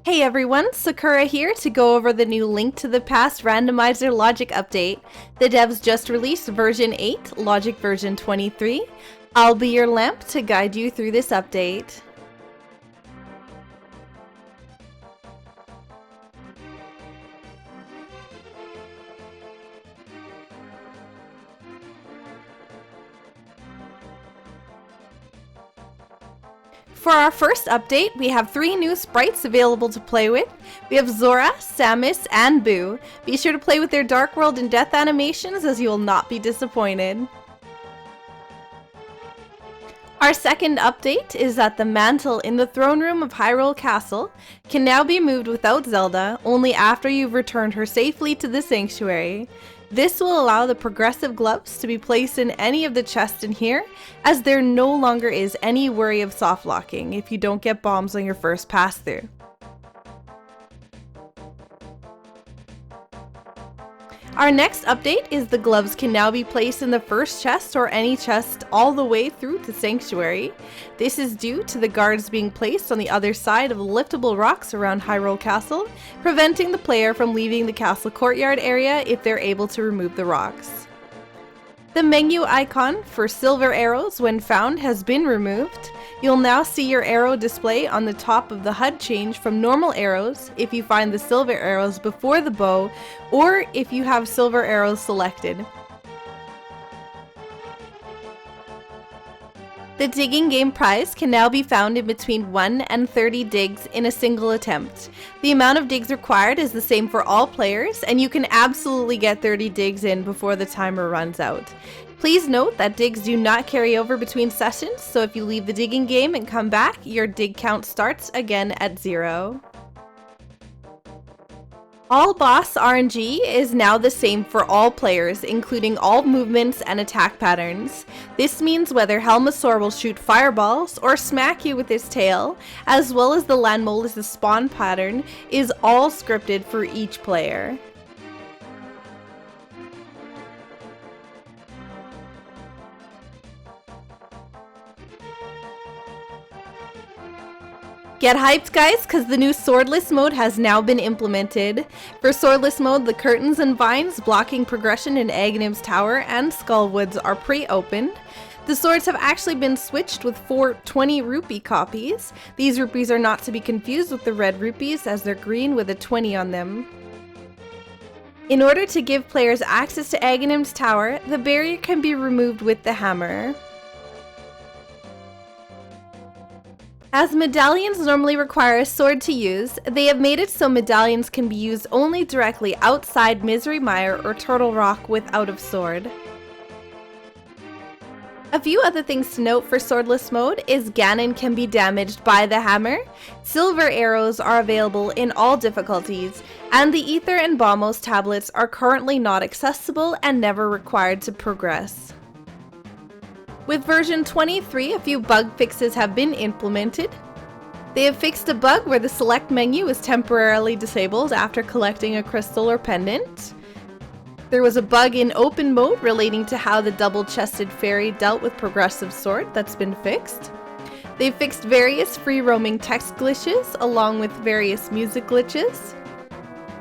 Hey everyone, Sakura here to go over the new link to the Past Randomizer logic update. The devs just released version 8, logic version 23. I'll be your lamp to guide you through this update. For our first update, we have 3 new sprites available to play with. We have Zora, Samus, and Boo. Be sure to play with their Dark World and Death animations as you will not be disappointed. Our second update is that the Mantle in the throne room of Hyrule Castle can now be moved without Zelda, only after you've returned her safely to the sanctuary. This will allow the progressive gloves to be placed in any of the chests in here, as there no longer is any worry of soft locking if you don't get bombs on your first pass through. Our next update is the gloves can now be placed in the first chest or any chest all the way through to Sanctuary. This is due to the guards being placed on the other side of the liftable rocks around Hyrule Castle, preventing the player from leaving the castle courtyard area if they're able to remove the rocks. The menu icon for silver arrows when found has been removed. You'll now see your arrow display on the top of the HUD change from normal arrows if you find the silver arrows before the bow or if you have silver arrows selected. The digging game prize can now be found in between 1 and 30 digs in a single attempt. The amount of digs required is the same for all players, and you can absolutely get 30 digs in before the timer runs out. Please note that digs do not carry over between sessions, so if you leave the digging game and come back, your dig count starts again at 0. All boss RNG is now the same for all players, including all movements and attack patterns. This means whether Helmasaur will shoot fireballs or smack you with his tail, as well as the Landmolus' spawn pattern, is all scripted for each player. Get hyped guys, because the new Swordless Mode has now been implemented. For Swordless Mode, the curtains and vines blocking progression in Aghanim's Tower and Skullwoods are pre-opened. The swords have actually been switched with 4 20 rupee copies. These rupees are not to be confused with the red rupees as they're green with a 20 on them. In order to give players access to Aghanim's Tower, the barrier can be removed with the hammer. As medallions normally require a sword to use, they have made it so medallions can be used only directly outside Misery Mire or Turtle Rock without a sword. A few other things to note for Swordless Mode is Ganon can be damaged by the hammer, silver arrows are available in all difficulties, and the Ether and Bombos tablets are currently not accessible and never required to progress. With version 23, a few bug fixes have been implemented. They have fixed a bug where the select menu is temporarily disabled after collecting a crystal or pendant. There was a bug in open mode relating to how the double-chested fairy dealt with progressive sword that's been fixed. They've fixed various free-roaming text glitches along with various music glitches.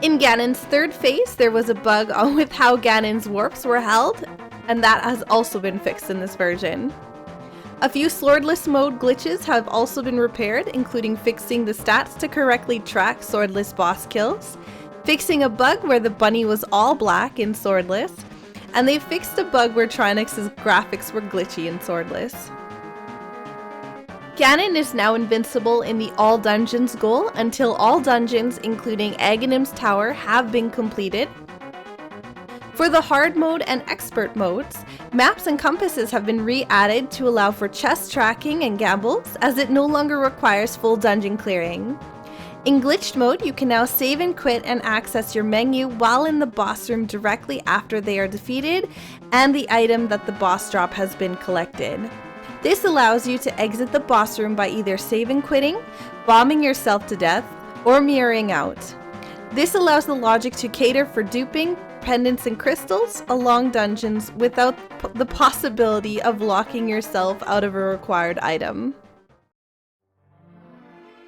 In Ganon's third phase, there was a bug with how Ganon's warps were held, and that has also been fixed in this version. A few Swordless Mode glitches have also been repaired, including fixing the stats to correctly track Swordless boss kills, fixing a bug where the bunny was all black in Swordless, and they fixed a bug where Trinex's graphics were glitchy in Swordless. Ganon is now invincible in the all dungeons goal until all dungeons, including Aghanim's Tower, have been completed. For the hard mode and expert modes, maps and compasses have been re-added to allow for chest tracking and gambles, as it no longer requires full dungeon clearing. In glitched mode, you can now save and quit and access your menu while in the boss room directly after they are defeated and the item that the boss drop has been collected. This allows you to exit the boss room by either save and quitting, bombing yourself to death, or mirroring out. This allows the logic to cater for duping, pendants and crystals along dungeons without the possibility of locking yourself out of a required item.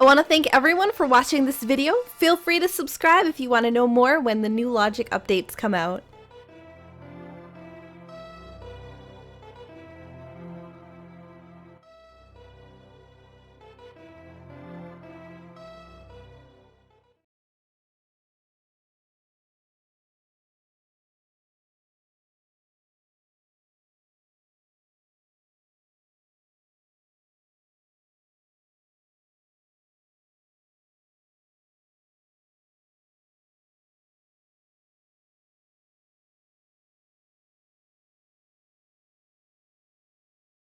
I want to thank everyone for watching this video. Feel free to subscribe if you want to know more when the new logic updates come out.